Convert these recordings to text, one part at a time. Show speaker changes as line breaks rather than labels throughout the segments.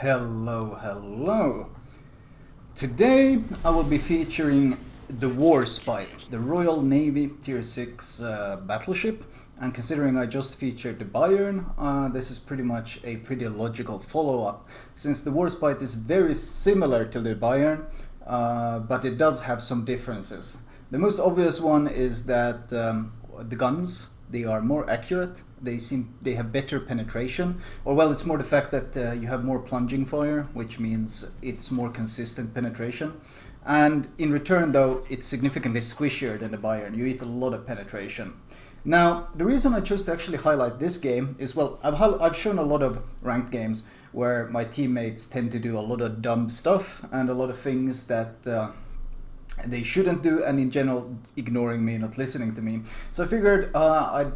Hello. Today I will be featuring the Warspite, the Royal Navy Tier 6 battleship. And considering I just featured the Bayern, this is pretty much a pretty logical follow-up, since the Warspite is very similar to the Bayern, but it does have some differences. The most obvious one is that the guns, they are more accurate. They have better penetration, or well, it's more the fact that you have more plunging fire, which means it's more consistent penetration. And in return, though, it's significantly squishier than the Bayern. You eat a lot of penetration. Now, the reason I chose to actually highlight this game is, well, I've shown a lot of ranked games where my teammates tend to do a lot of dumb stuff and a lot of things that they shouldn't do, and in general ignoring me, not listening to me. So I figured I'd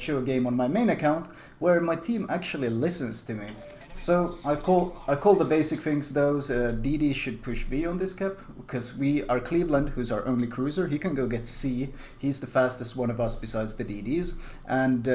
show a game on my main account where my team actually listens to me. So I call the basic things those. DD should push B on this cap, because we are Cleveland, who's our only cruiser. He can go get C. He's the fastest one of us besides the DDs, and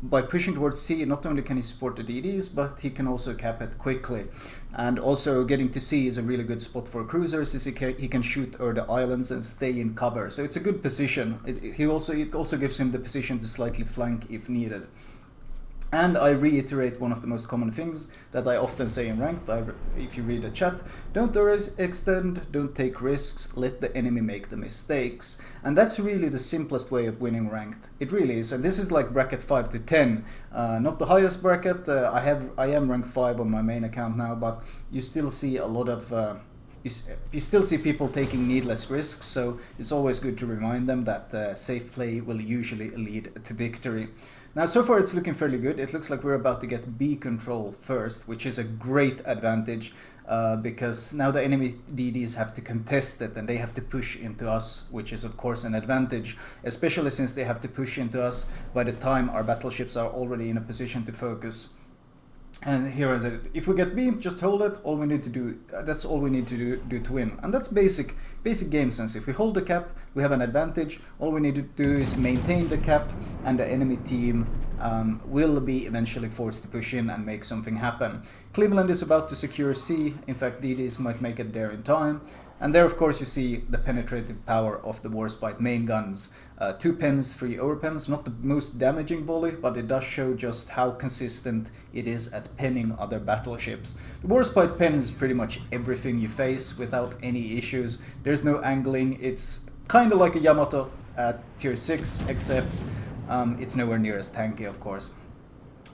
by pushing towards C, not only can he support the DDs, but he can also cap it quickly. And also getting to C is a really good spot for cruisers, as he can shoot over the islands and stay in cover. So it's a good position. It also gives him the position to slightly flank if needed. And I reiterate one of the most common things that I often say in ranked, if you read the chat: don't extend, don't take risks, let the enemy make the mistakes. And that's really the simplest way of winning ranked. It really is. And this is like bracket 5 to 10, not the highest bracket. I am rank 5 on my main account now, but you still see a lot of you still see people taking needless risks, so it's always good to remind them that safe play will usually lead to victory. Now, so far it's looking fairly good. It looks like we're about to get B control first, which is a great advantage, because now the enemy DDs have to contest it and they have to push into us, which is of course an advantage, especially since they have to push into us by the time our battleships are already in a position to focus. And here is it. If we get B, just hold it. All we need to do, that's all we need to do to win. And that's basic game sense. If we hold the cap, we have an advantage. All we need to do is maintain the cap, and the enemy team will be eventually forced to push in and make something happen. Cleveland is about to secure C. In fact, DDs might make it there in time. And there, of course, you see the penetrative power of the Warspite main guns. 2 pens, 3 overpens, not the most damaging volley, but it does show just how consistent it is at penning other battleships. The Warspite pens pretty much everything you face without any issues. There's no angling. It's kind of like a Yamato at tier 6, except it's nowhere near as tanky, of course.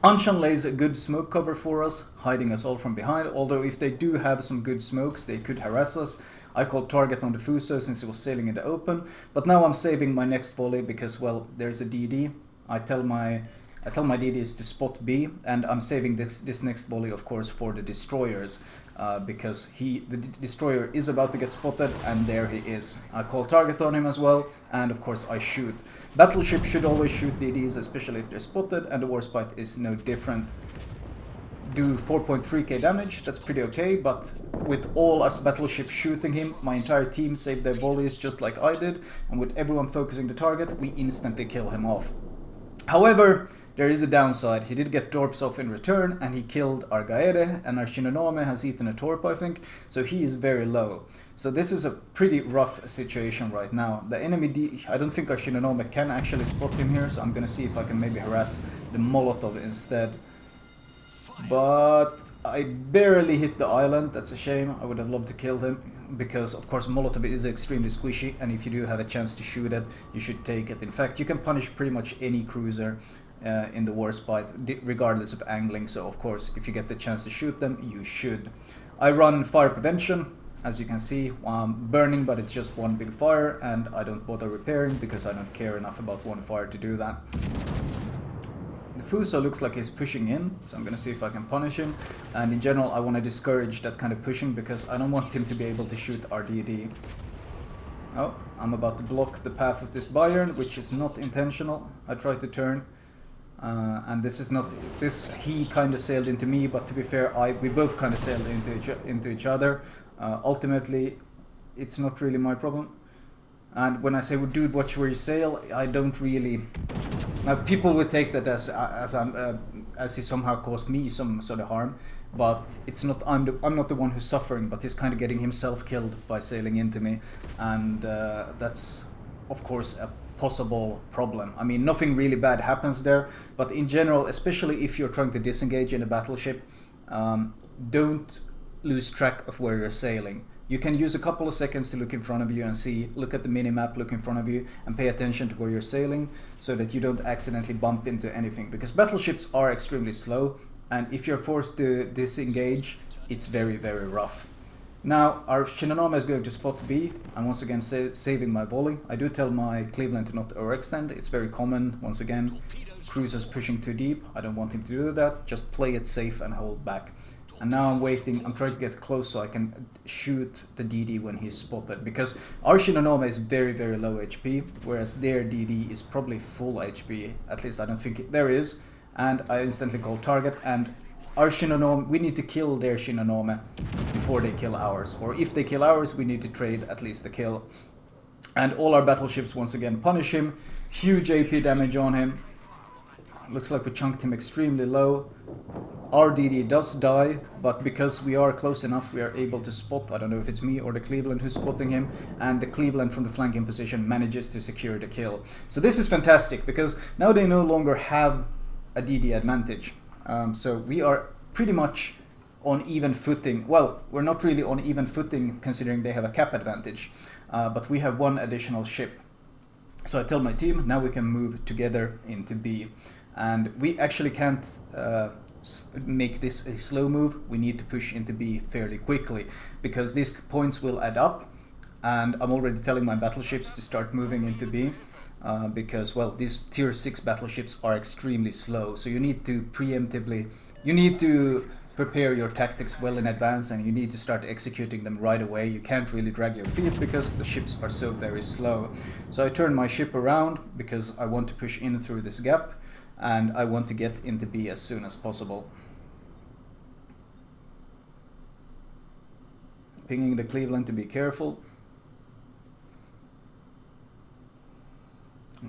Anshan lays a good smoke cover for us, hiding us all from behind, although if they do have some good smokes, they could harass us. I called target on the Fuso since it was sailing in the open, but now I'm saving my next volley because, well, there's a DD. I tell my DDs to spot B, and I'm saving this next volley, of course, for the destroyers, because the destroyer is about to get spotted, and there he is. I call target on him as well, and of course I shoot. Battleship should always shoot DDs, especially if they're spotted, and the Warspite is no different. Do 4.3k damage, that's pretty okay, but with all us battleships shooting him, my entire team saved their volleys just like I did, and with everyone focusing the target, we instantly kill him off. However, there is a downside. He did get Dorps off in return, and he killed our Gaere, and our Shinonome has eaten a Torp, I think, so he is very low. So this is a pretty rough situation right now. The enemy I don't think our Shinonome can actually spot him here, so I'm gonna see if I can maybe harass the Molotov instead. But I barely hit the island. That's a shame. I would have loved to kill him, because of course Molotov is extremely squishy, and if you do have a chance to shoot it, you should take it. In fact, you can punish pretty much any cruiser in the Warspite, regardless of angling, so of course if you get the chance to shoot them, you should. I run fire prevention, as you can see. Burning, but it's just one big fire, and I don't bother repairing because I don't care enough about one fire to do that. The Fuso looks like he's pushing in, so I'm gonna see if I can punish him. And in general, I want to discourage that kind of pushing because I don't want him to be able to shoot our DD. Oh, I'm about to block the path of this Bayern, which is not intentional. I tried to turn, and this is not this. He kind of sailed into me, but to be fair, we both kind of sailed into each other. Ultimately, it's not really my problem. And when I say, well, dude, watch where you sail, I don't really... Now, people would take that as I'm as he somehow caused me some sort of harm. But it's not, I'm not the one who's suffering, but he's kind of getting himself killed by sailing into me, and that's of course a possible problem. I mean, nothing really bad happens there, but in general, especially if you're trying to disengage in a battleship, don't lose track of where you're sailing. You can use a couple of seconds to look in front of you and see, look at the mini-map, look in front of you, and pay attention to where you're sailing, so that you don't accidentally bump into anything, because battleships are extremely slow, and if you're forced to disengage, it's very, very rough. Now, our Shinonome is going to spot B, and once again saving my volley. I do tell my Cleveland to not overextend. It's very common, once again, cruisers pushing too deep. I don't want him to do that. Just play it safe and hold back. And now I'm waiting, I'm trying to get close so I can shoot the DD when he's spotted, because our Shinonome is very, very low HP, whereas their DD is probably full HP. At least I don't think there is. And I instantly call target, and our Shinonome, we need to kill their Shinonome before they kill ours. Or if they kill ours, we need to trade at least the kill. And all our battleships once again punish him. Huge AP damage on him. Looks like we chunked him extremely low. Our DD does die, but because we are close enough, we are able to spot. I don't know if it's me or the Cleveland who's spotting him, and the Cleveland from the flanking position manages to secure the kill. So this is fantastic, because now they no longer have a DD advantage. So we are pretty much on even footing. Well, we're not really on even footing considering they have a cap advantage, but we have one additional ship. So I tell my team, now we can move together into B. And we actually can't make this a slow move. We need to push into B fairly quickly, because these points will add up, and I'm already telling my battleships to start moving into B. Because, well, these tier 6 battleships are extremely slow, so you need to preemptively, you need to prepare your tactics well in advance, and you need to start executing them right away. You can't really drag your feet because the ships are so very slow. So I turn my ship around because I want to push in through this gap, and I want to get into B as soon as possible. Pinging the Cleveland to be careful.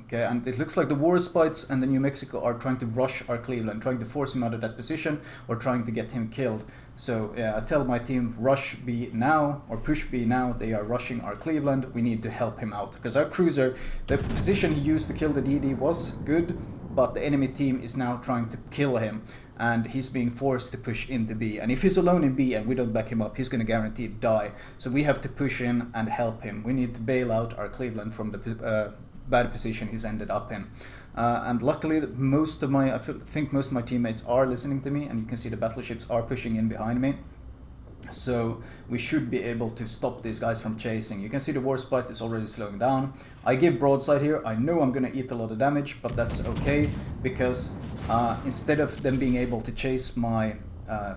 Okay, and it looks like the Warspites and the New Mexico are trying to rush our Cleveland, trying to force him out of that position, or trying to get him killed. So yeah, I tell my team, rush B now, or push B now. They are rushing our Cleveland. We need to help him out, because our cruiser, the position he used to kill the DD was good, but the enemy team is now trying to kill him, and he's being forced to push into B. And if he's alone in B and we don't back him up, he's going to guarantee die. So we have to push in and help him. We need to bail out our Cleveland from the bad position he's ended up in. And luckily, I think most of my teammates are listening to me, and you can see the battleships are pushing in behind me. So we should be able to stop these guys from chasing. You can see the Warspite is already slowing down. I give broadside here. I know I'm going to eat a lot of damage, but that's okay, because instead of them being able to chase my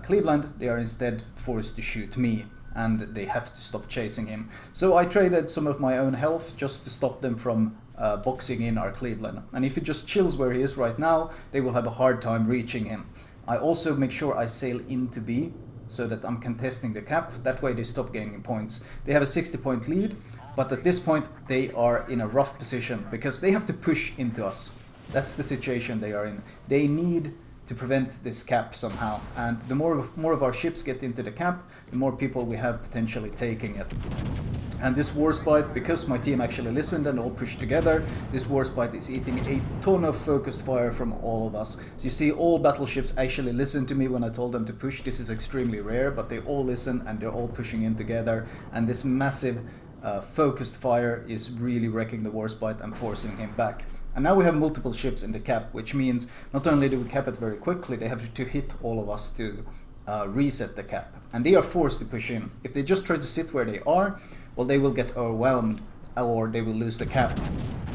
Cleveland, they are instead forced to shoot me, and they have to stop chasing him. So I traded some of my own health just to stop them from boxing in our Cleveland. And if he just chills where he is right now, they will have a hard time reaching him. I also make sure I sail into B, so that I'm contesting the cap. That way they stop gaining points. They have a 60-point lead, but at this point they are in a rough position, because they have to push into us. That's the situation they are in. They need to prevent this cap somehow, and the more of our ships get into the cap, the more people we have potentially taking it. And this Warspite, because my team actually listened and all pushed together, this Warspite is eating a ton of focused fire from all of us. So you see, all battleships actually listened to me when I told them to push. This is extremely rare, but they all listen and they're all pushing in together, and this massive focused fire is really wrecking the Warspite and forcing him back. And now we have multiple ships in the cap, which means not only do we cap it very quickly, they have to hit all of us to reset the cap. And they are forced to push in. If they just try to sit where they are, well, they will get overwhelmed, or they will lose the cap.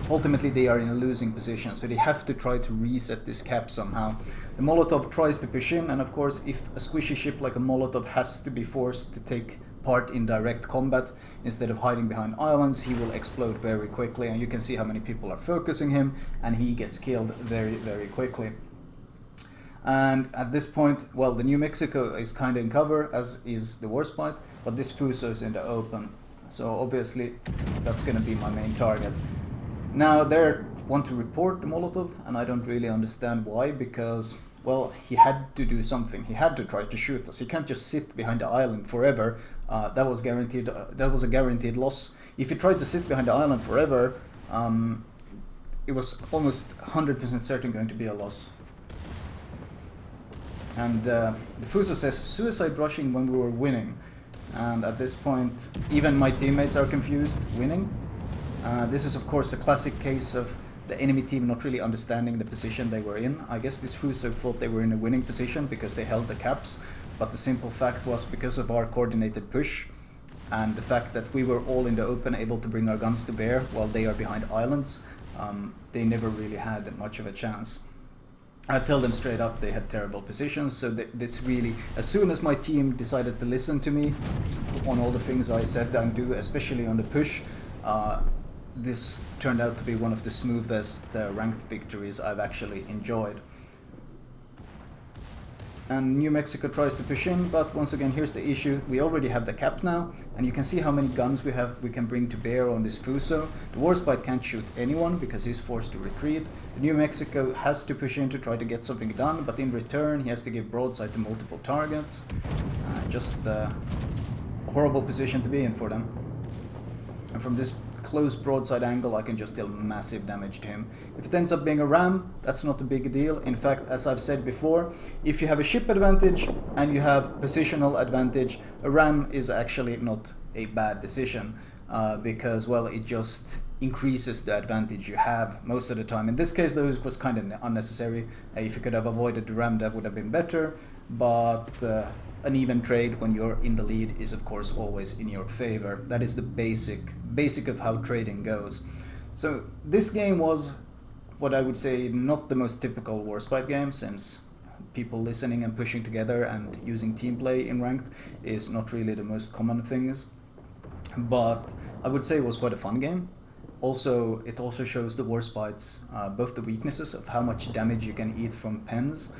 Ultimately, they are in a losing position, so they have to try to reset this cap somehow. The Molotov tries to push in, and of course, if a squishy ship like a Molotov has to be forced to take part in direct combat instead of hiding behind islands, he will explode very quickly, and you can see how many people are focusing him, and he gets killed very, very quickly. And at this point, well, the New Mexico is kind of in cover, as is the Warspite, but this Fuso is in the open. So obviously, that's going to be my main target. Now, they want to report the Molotov, and I don't really understand why, because, well, he had to do something. He had to try to shoot us. He can't just sit behind the island forever. That was guaranteed. That was a guaranteed loss. If he tried to sit behind the island forever, it was almost 100% certain going to be a loss. And the Fuso says suicide rushing when we were winning. And at this point, even my teammates are confused. Winning. This is of course a classic case of the enemy team not really understanding the position they were in. I guess this Fuso thought they were in a winning position because they held the caps, but the simple fact was because of our coordinated push and the fact that we were all in the open able to bring our guns to bear while they are behind islands, they never really had much of a chance. I tell them straight up they had terrible positions, so this really, as soon as my team decided to listen to me on all the things I said and do, especially on the push, this turned out to be one of the smoothest ranked victories I've actually enjoyed. And New Mexico tries to push in, but once again here's the issue. We already have the cap now, and you can see how many guns we can bring to bear on this Fuso. The Warspite can't shoot anyone because he's forced to retreat. The New Mexico has to push in to try to get something done, but in return he has to give broadside to multiple targets. Just a horrible position to be in for them. And from this close broadside angle I can just deal massive damage to him. If it ends up being a ram, that's not a big deal. In fact, as I've said before, if you have a ship advantage and you have positional advantage, a ram is actually not a bad decision because, well, it just increases the advantage you have most of the time. In this case though, it was kind of unnecessary. If you could have avoided the ram, that would have been better, but an even trade when you're in the lead is of course always in your favor. That is the basic of how trading goes. So this game was what I would say not the most typical Warspite game, since people listening and pushing together and using team play in ranked is not really the most common things, but I would say it was quite a fun game. Also, it also shows the Warspites both the weaknesses of how much damage you can eat from pens,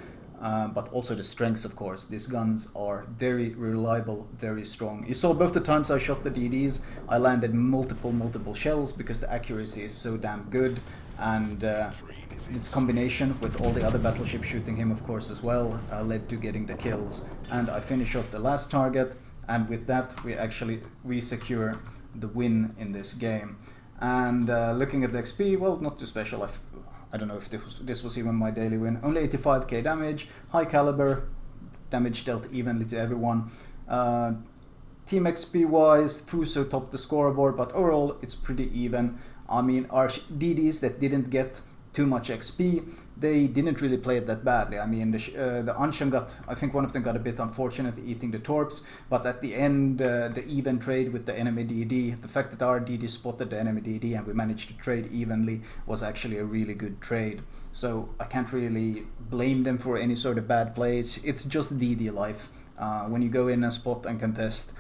but also the strengths, of course. These guns are very reliable, very strong. You saw both the times I shot the DDs, I landed multiple shells because the accuracy is so damn good, and this combination with all the other battleships shooting him, of course, as well, led to getting the kills. And I finish off the last target, and with that we secure the win in this game. And looking at the XP, well, not too special. I don't know if this was even my daily win. Only 85k damage, high caliber, damage dealt evenly to everyone. Team XP wise, Fuso topped the scoreboard, but overall it's pretty even. I mean, our DDs that didn't get too much XP, they didn't really play it that badly. I mean, the Anshan got, I think one of them got a bit unfortunate eating the torps, but at the end, the even trade with the enemy DD, the fact that our DD spotted the enemy DD and we managed to trade evenly was actually a really good trade. So I can't really blame them for any sort of bad plays. It's just DD life. When you go in and spot and contest,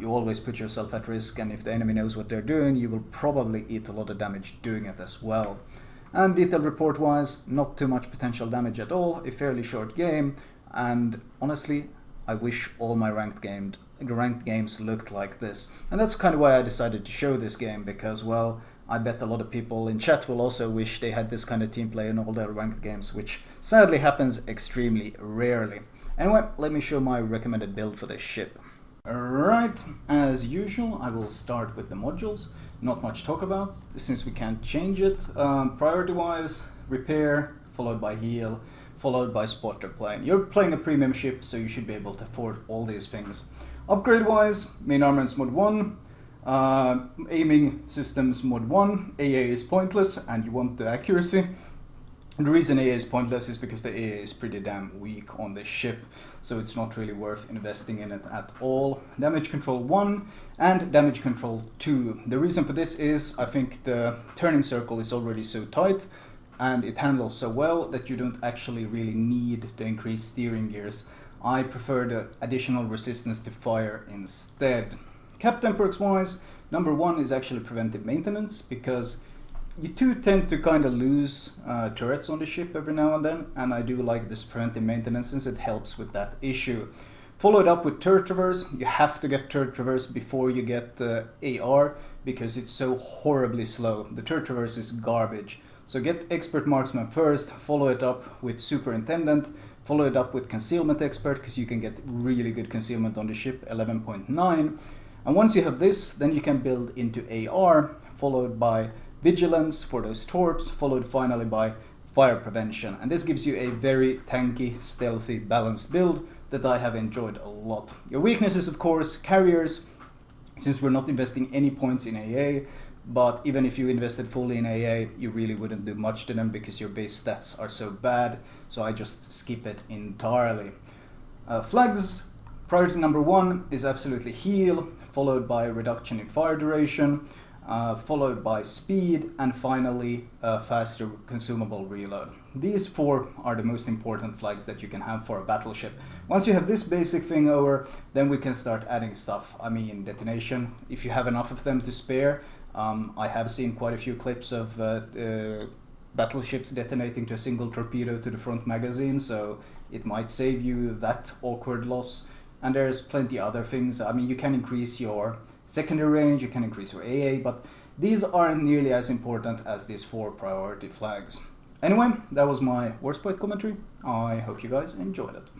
you always put yourself at risk, and if the enemy knows what they're doing, you will probably eat a lot of damage doing it as well. And detail report wise, not too much potential damage at all, a fairly short game, and honestly, I wish all my ranked games looked like this. And that's kind of why I decided to show this game, because, well, I bet a lot of people in chat will also wish they had this kind of team play in all their ranked games, which sadly happens extremely rarely. Anyway, let me show my recommended build for this ship. Alright, as usual, I will start with the modules. Not much talk about, since we can't change it. Priority-wise, repair, followed by heal, followed by spotter plane. You're playing a premium ship, so you should be able to afford all these things. Upgrade-wise, main armaments mod 1, aiming systems mod 1, AA is pointless, and you want the accuracy. And the reason AA is pointless is because the AA is pretty damn weak on this ship, so it's not really worth investing in it at all. Damage control 1 and damage control 2. The reason for this is I think the turning circle is already so tight and it handles so well that you don't actually really need the increased steering gears. I prefer the additional resistance to fire instead. Captain perks wise, number 1 is actually preventive maintenance, because you do tend to kind of lose turrets on the ship every now and then, and I do like this preventive maintenance since it helps with that issue. Follow it up with turret traverse. You have to get turret traverse before you get AR, because it's so horribly slow. The turret traverse is garbage. So get expert marksman first, follow it up with superintendent, Follow it up with Concealment Expert, because you can get really good concealment on the ship, 11.9. And once you have this, then you can build into AR, followed by Vigilance for those torps, followed finally by Fire Prevention. And this gives you a very tanky, stealthy, balanced build that I have enjoyed a lot. Your weaknesses, of course, carriers, since we're not investing any points in AA, but even if you invested fully in AA, you really wouldn't do much to them because your base stats are so bad, so I just skip it entirely. Flags, priority number 1 is absolutely heal, followed by reduction in fire duration, followed by speed, and finally faster consumable reload. These 4 are the most important flags that you can have for a battleship. Once you have this basic thing over, then we can start adding stuff. I mean, detonation, if you have enough of them to spare. I have seen quite a few clips of battleships detonating to a single torpedo to the front magazine, so it might save you that awkward loss. And there's plenty other things. I mean, you can increase your secondary range, you can increase your AA, but these aren't nearly as important as these 4 priority flags. Anyway, that was my Warspite commentary. I hope you guys enjoyed it.